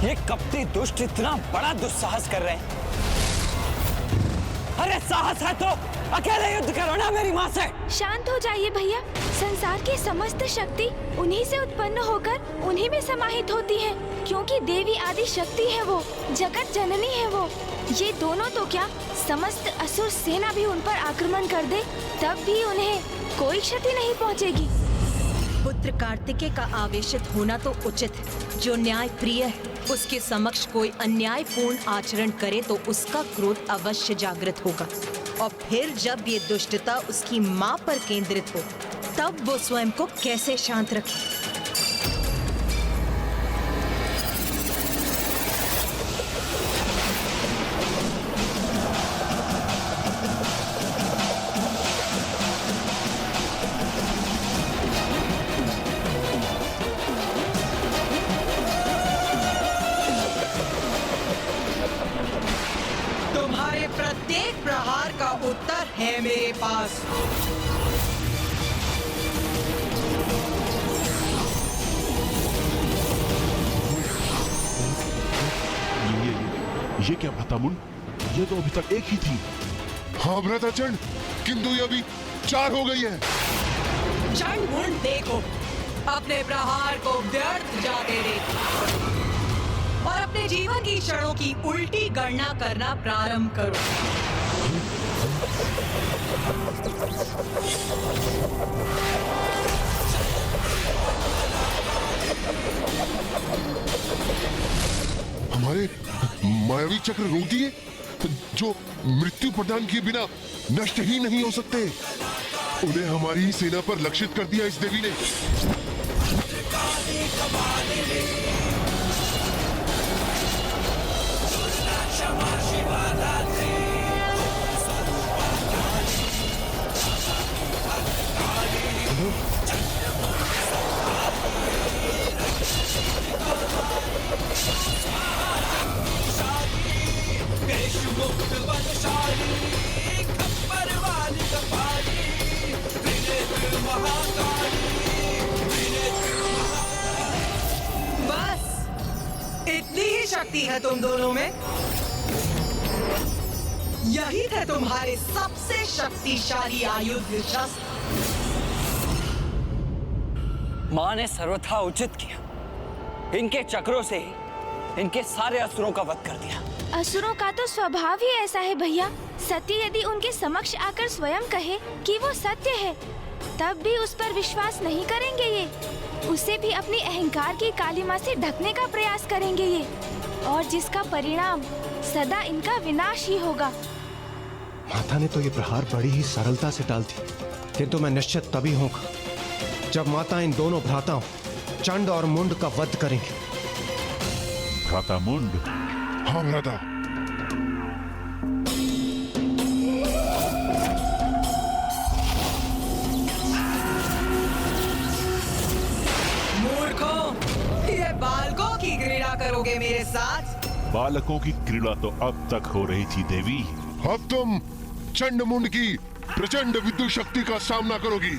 ये कपटी दुष्ट इतना बड़ा दुस्साहस कर रहे हैं। अरे साहस है तो अकेले युद्ध करो ना मेरी माँ से। शांत हो जाइए भैया। संसार की समस्त शक्ति उन्हीं से उत्पन्न होकर उन्हीं में समाहित होती है, क्योंकि देवी आदि शक्ति है वो, जगत जननी है वो। ये दोनों तो क्या, समस्त असुर सेना भी उन पर आक्रमण कर दे तब भी उन्हें कोई क्षति नहीं पहुंचेगी। पुत्र कार्तिकेय का आवेशित होना तो उचित है। जो न्याय प्रिय है उसके समक्ष कोई अन्यायपूर्ण आचरण करे तो उसका क्रोध अवश्य जागृत होगा, और फिर जब ये दुष्टता उसकी माँ पर केंद्रित हो तब वो स्वयं को कैसे शांत रखे। तुम्हारे प्रत्येक प्रहार का उत्तर है मेरे पास। ये क्या भ्रातामुंड, ये तो अभी तक एक ही थी। हाँ भ्राताचंड, किंतु ये अभी 4 हो गई है। चंडमुंड देखो, अपने प्रहार को व्यर्थ जाते देखो और अपने जीवन की क्षणों की उल्टी गणना करना प्रारंभ करो। हमारे मायावी चक्र रोक दिए, जो मृत्यु प्रदान किए बिना नष्ट ही नहीं हो सकते। उन्हें हमारी ही सेना पर लक्षित कर दिया इस देवी ने। बस इतनी ही शक्ति है तुम दोनों में। यही थे तुम्हारे सबसे शक्तिशाली आयुध शस्त्र। माँ ने सर्वथा उचित किया। इनके चक्रों से ही इनके सारे असुरों का वध कर दिया। असुरों का तो स्वभाव ही ऐसा है भैया। सत्य यदि उनके समक्ष आकर स्वयं कहे कि वो सत्य है, तब भी उस पर विश्वास नहीं करेंगे ये। उसे भी अपनी अहंकार की कालिमा से ढकने का प्रयास करेंगे ये, और जिसका परिणाम सदा इनका विनाश ही होगा। माता ने तो ये प्रहार बड़ी ही सरलता से डाल दी, किंतु मैं निश्चित तभी होगा जब माता इन दोनों भ्राताओं चंड और मुंड का वध करेंगे। भ्रातामुंड, हाँ भ्राता। मूर्खों, ये बालकों की क्रीड़ा करोगे मेरे साथ? बालकों की क्रीड़ा तो अब तक हो रही थी देवी। अब तुम चंडमुंड की प्रचंड विद्युत शक्ति का सामना करोगी।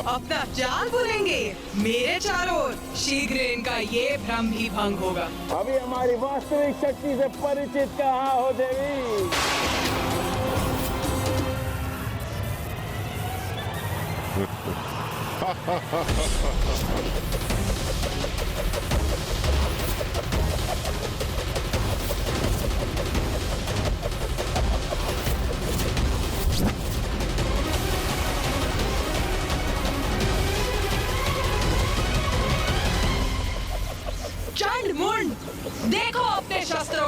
अपना चाल भूलेंगे मेरे चारों ओर। शीघ्र इनका ये भ्रम भी भंग होगा। अभी हमारी वास्तविक शक्ति से परिचित कहाँ हो देवी? चंडमुंड,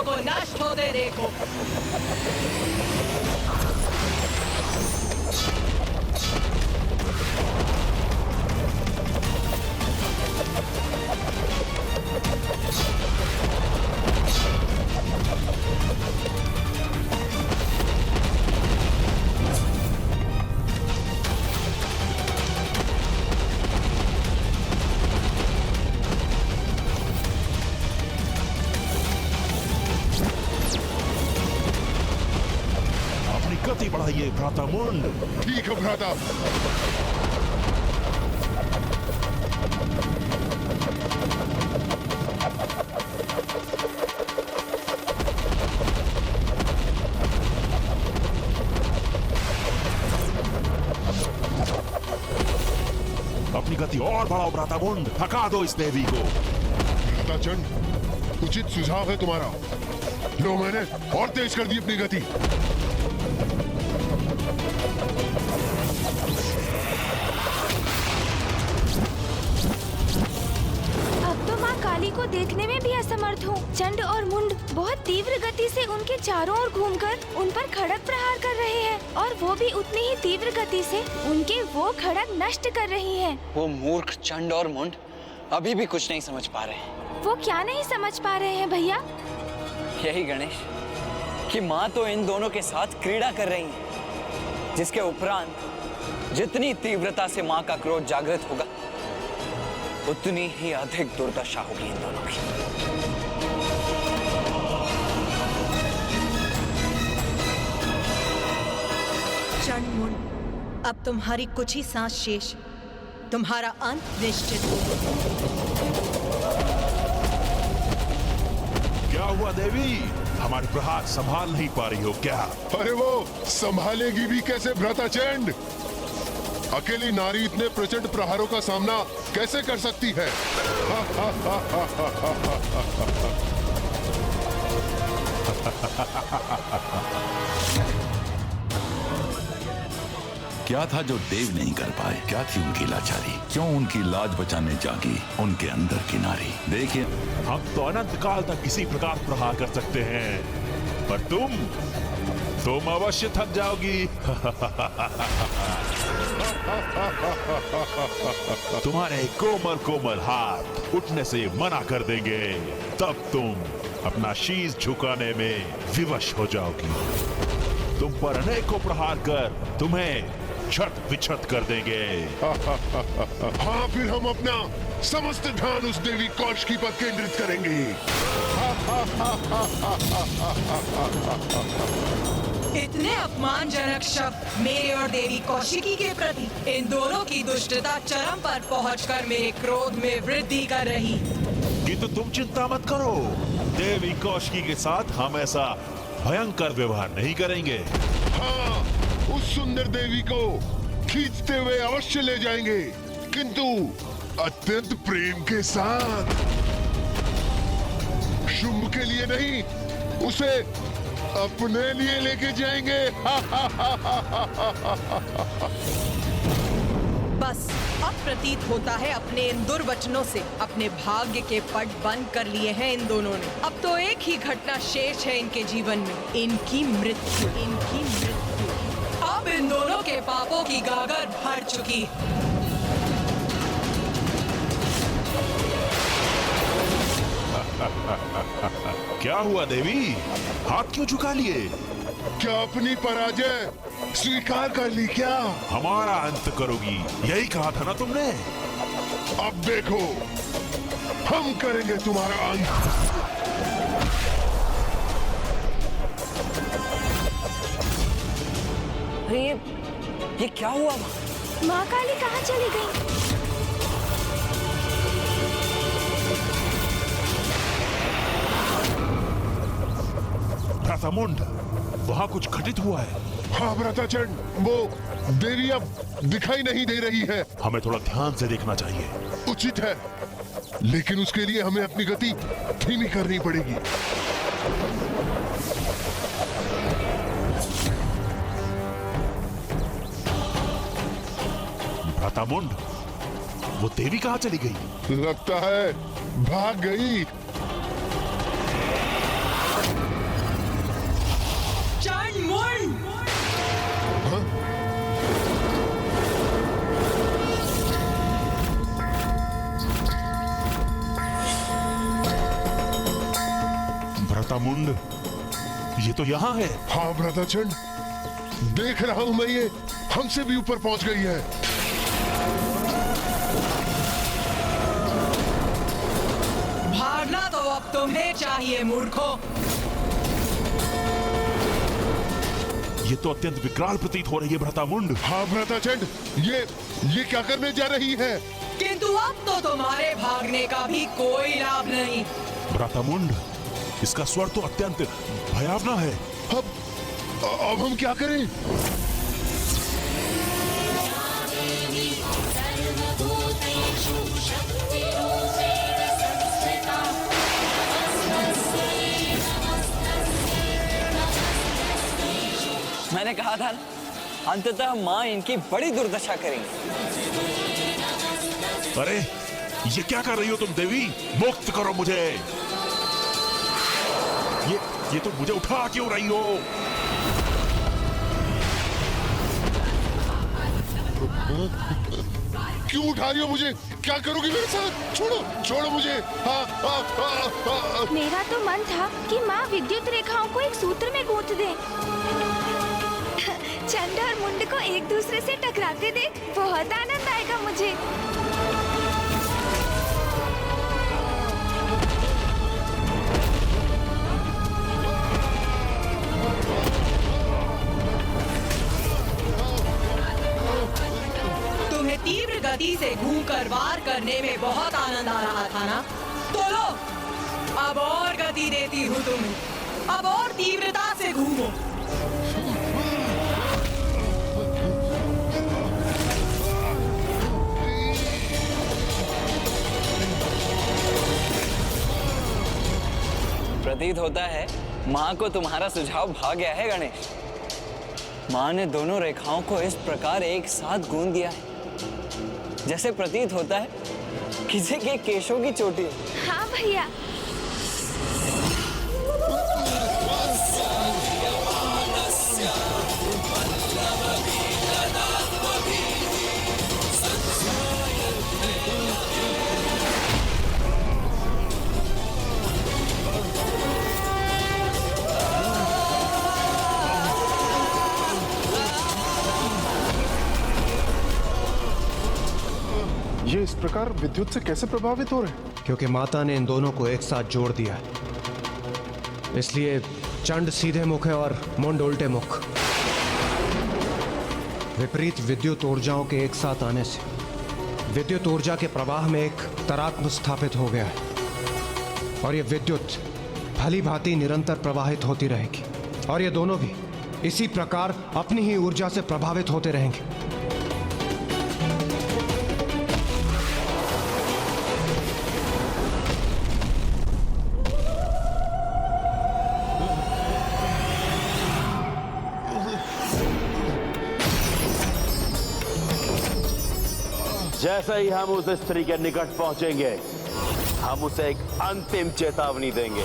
को नष्ट होते देखो। अपनी गति बढ़ाइए भ्राता मुंड। ठीक है भ्राता। अपनी गति और बढ़ाओ भ्राता मुंड, थका दो इस देवी को। भ्राता चंड, उचित सुझाव है तुम्हारा। लो, मैंने और तेज कर दी अपनी गति। अब तो माँ काली को देखने में भी असमर्थ हूँ। चंड और मुंड बहुत तीव्र गति से उनके चारों ओर घूमकर उन पर खड़ग प्रहार कर रहे हैं, और वो भी उतनी ही तीव्र गति से उनके वो खड़ग नष्ट कर रही हैं। वो मूर्ख चंड और मुंड अभी भी कुछ नहीं समझ पा रहे हैं। वो क्या नहीं समझ पा रहे हैं भैया? यही गणेश कि माँ तो इन दोनों के साथ क्रीड़ा कर रही है, जिसके उपरांत जितनी तीव्रता से माँ का क्रोध जागृत होगा उतनी ही अधिक दुर्दशा होगी इन दोनों की। चंड मुंड, अब तुम्हारी कुछ ही सांस शेष, तुम्हारा अंत निश्चित हो। क्या हुआ देवी? हमारे प्रहार संभाल नहीं पा रही हो क्या? अरे वो संभालेगी भी कैसे भ्राता चंड? अकेली नारी इतने प्रचंड प्रहारों का सामना कैसे कर सकती है? क्या था जो देव नहीं कर पाए? क्या थी उनकी लाचारी? क्यों उनकी लाज बचाने जागी उनके अंदर की नारी? देखिए, हम तो अनंत काल तक इसी प्रकार प्रहार कर सकते हैं, पर तुम अवश्य थक जाओगी। तुम्हारे कोमल कोमल हाथ उठने से मना कर देंगे, तब तुम अपना शीश झुकाने में विवश हो जाओगी। तुम पर अनेकों प्रहार कर तुम्हें छत विछत कर देंगे। हाँ, फिर हम अपना समस्त ध्यान उस देवी कौशिकी पर केंद्रित करेंगे। इतने अपमानजनक शब्द मेरे और देवी कौशिकी के प्रति। इन दोनों की दुष्टता चरम पर पहुंचकर मेरे क्रोध में वृद्धि कर रही। किंतु तुम चिंता मत करो, देवी कौशिकी के साथ हम ऐसा भयंकर व्यवहार नहीं करेंगे। हाँ, उस सुंदर देवी को खींचते हुए अवश्य ले जाएंगे, किंतु अत्यंत प्रेम के साथ। शुंभ के लिए नहीं, उसे अपने लिए लेके जाएंगे। बस अब प्रतीत होता है अपने इन दुर्वचनों से अपने भाग्य के पट बंद कर लिए हैं इन दोनों ने। अब तो एक ही घटना शेष है इनके जीवन में, इनकी मृत्यु। इनकी मृत्यु। अब इन दोनों के पापों की गागर भर चुकी। क्या हुआ देवी? हाथ क्यों झुका लिए? क्या अपनी पराजय स्वीकार कर ली क्या? हमारा अंत करोगी, यही कहा था ना तुमने? अब देखो, हम करेंगे तुम्हारा अंत। अरे ये क्या हुआ? माँ काली कहाँ चली गई? भ्राता मुंड, वहाँ कुछ घटित हुआ है। हाँ भ्राता चंड, वो देवी अब दिखाई नहीं दे रही है। हमें थोड़ा ध्यान से देखना चाहिए। उचित है, लेकिन उसके लिए हमें अपनी गति धीमी करनी पड़ेगी। भ्राता मुंड, वो देवी कहाँ चली गई? लगता है भाग गई। भ्रातामुंड, ये तो यहाँ है। हाँ भ्राताचंड, देख रहा हूं मैं, ये हमसे भी ऊपर पहुंच गई है। भागना तो अब तुम्हें चाहिए मूर्खों। ये तो अत्यंत विकराल प्रतीत हो रही है भ्रातामुंड। हाँ भ्राताचंड, ये क्या करने जा रही है? किंतु अब तो तुम्हारे भागने का भी कोई लाभ नहीं। भ्रातामुंड, इसका स्वर तो अत्यंत भयावना है। अब हम क्या करें? मैंने कहा था ना, अंततः माँ इनकी बड़ी दुर्दशा करेंगी। अरे ये क्या कर रही हो तुम देवी? मुक्त करो मुझे। ये तो मुझे उठा क्यों रही हो? क्यों उठा रही हो मुझे? क्या करोगी मेरे साथ? छोड़ो मुझे। मेरा तो मन था कि माँ विद्युत रेखाओं को एक सूत्र में गूंथ दे। चंड और मुंड को एक दूसरे से टकराते देख बहुत आनंद आएगा मुझे। तुम्हें तीव्र गति से घूमकर वार करने में बहुत आनंद आ रहा था ना? तो लो, अब और गति देती हूँ तुम्हें। अब और तीव्रता से घूमो। प्रतीत होता है माँ को तुम्हारा सुझाव भा गया है गणेश। माँ ने दोनों रेखाओं को इस प्रकार एक साथ गूंथ दिया है, जैसे प्रतीत होता है किसी के केशों की चोटी। हाँ भैया। ये इस प्रकार विद्युत से कैसे प्रभावित हो रहे हैं? क्योंकि माता ने इन दोनों को एक साथ जोड़ दिया है, इसलिए चंड सीधे मुख है और मुंड उल्टे मुख। विपरीत विद्युत ऊर्जाओं के एक साथ आने से विद्युत ऊर्जा के प्रवाह में एक तरात्म स्थापित हो गया है और ये विद्युत भली भांति निरंतर प्रवाहित होती रहेगी और ये दोनों भी इसी प्रकार अपनी ही ऊर्जा से प्रभावित होते रहेंगे। जैसे ही हम उस स्त्री के निकट पहुंचेंगे, हम उसे एक अंतिम चेतावनी देंगे।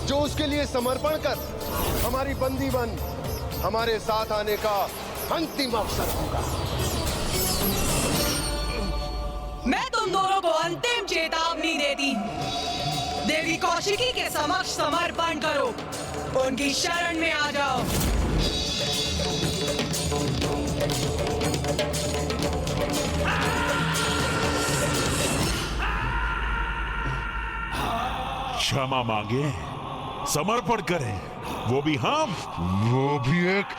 जो उसके लिए समर्पण कर हमारी बंदी बन हमारे साथ आने का अंतिम अवसर होगा। मैं तुम दोनों को अंतिम चेतावनी देती हूँ। देवी कौशिकी के समक्ष समर्पण करो, उनकी शरण में आ जाओ। क्षमा मांगे, समर्पण करें, वो भी हम। वो भी एक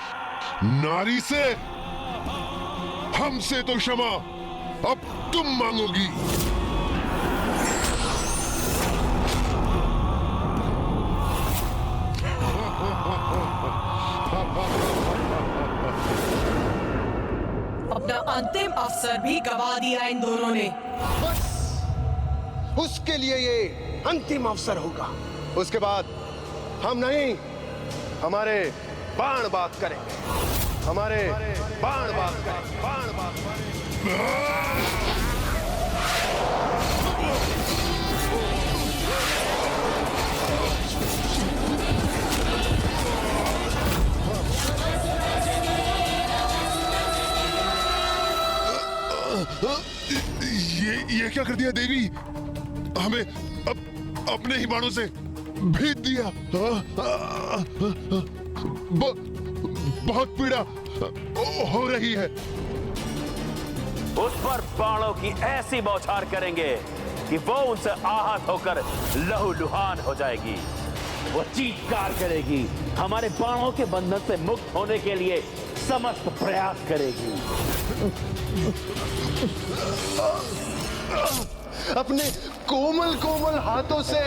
नारी से? हमसे तो क्षमा अब तुम मांगोगी। अपना अंतिम अवसर भी गवा दिया इन दोनों ने। बस उसके लिए ये अंतिम अवसर होगा। उसके बाद हम नहीं, हमारे बाण बात करेंगे। हमारे बाण बात करेंगे। बाण बात करेंगे। ये क्या कर दिया देवी? हमें अपने ही बाणों से भेद दिया। बहुत पीड़ा हो रही है। उस पर बाणों की ऐसी बौछार करेंगे कि वो उनसे आहत होकर लहूलुहान हो जाएगी। वो चीत्कार करेगी, हमारे बाणों के बंधन से मुक्त होने के लिए समस्त प्रयास करेगी। अपने कोमल कोमल हाथों से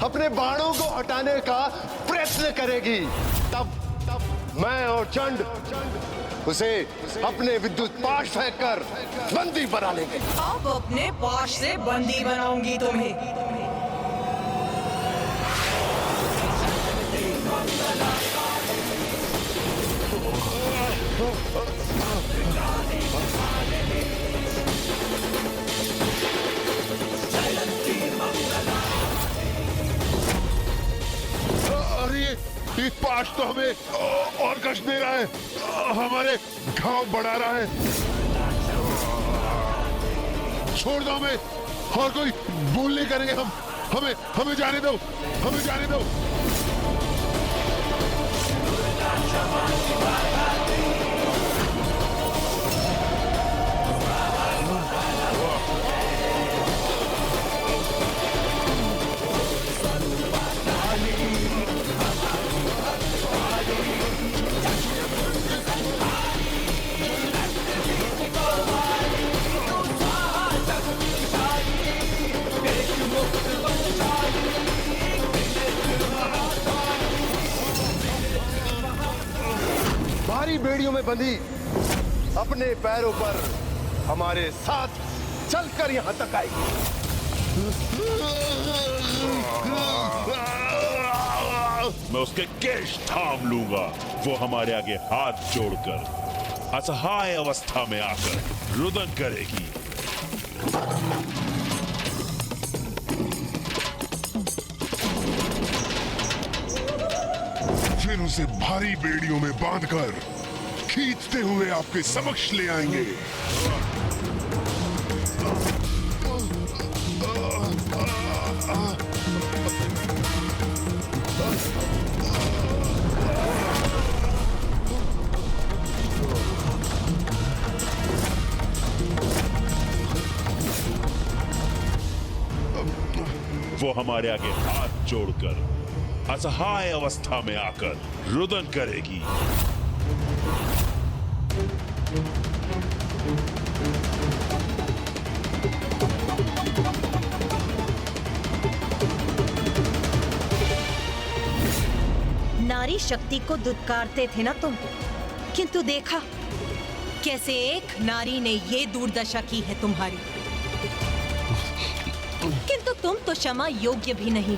अपने बाणों को हटाने का प्रयत्न करेगी। तब मैं और चंड उसे अपने विद्युत पाश फेंककर बंदी बना लेंगे। अब अपने पाश से बंदी बनाऊंगी तुम्हें। अरे ये पाश तो हमें और कष्ट दे रहा है, हमारे घाव बढ़ा रहा है। छोड़ दो हमें, और कोई भूल नहीं करेंगे हम। हमें जाने दो, हमें जाने दो। भारी बेड़ियों में बंधी अपने पैरों पर हमारे साथ चलकर यहां तक आएगी। मैं उसके केश थाम लूंगा। वो हमारे आगे हाथ जोड़कर असहाय अवस्था में आकर रुदन करेगी। फिर उसे भारी बेड़ियों में बांधकर खींचते हुए आपके समक्ष ले आएंगे। वो हमारे आगे हाथ जोड़कर असहाय अवस्था में आकर रुदन करेगी। नारी शक्ति को दुत्कारते थे ना तुम, किंतु देखा कैसे एक नारी ने ये दुर्दशा की है तुम्हारी। किंतु तुम तो क्षमा योग्य भी नहीं।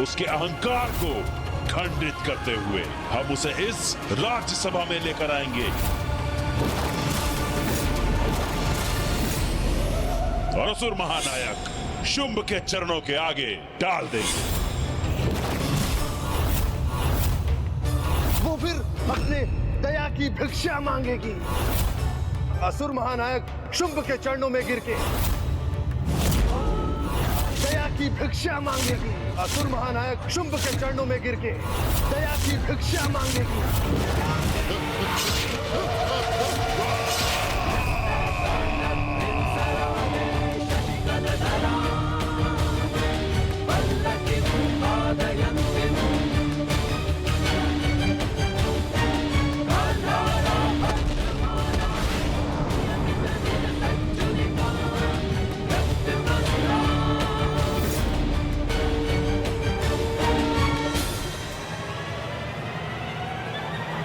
उसके अहंकार को खंडित करते हुए हम उसे इस राज्यसभा में लेकर आएंगे और असुर महानायक शुंभ के चरणों के आगे डाल देंगे। वो फिर अपने दया की भिक्षा मांगेगी। असुर महानायक शुंभ के चरणों में गिर के दया की भिक्षा मांगेगी। असुर महानायक शुंभ के चरणों में गिर के दया की भिक्षा मांगेगी।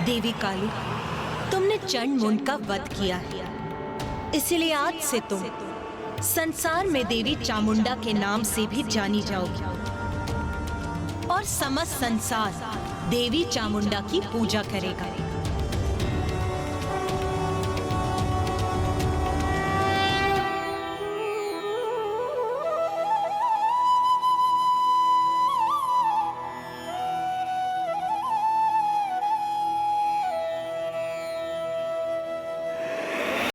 देवी काली, तुमने चंड मुंड का वध किया है, इसलिए आज से तुम संसार में देवी चामुंडा के नाम से भी जानी जाओगी और समस्त संसार देवी चामुंडा की पूजा करेगा।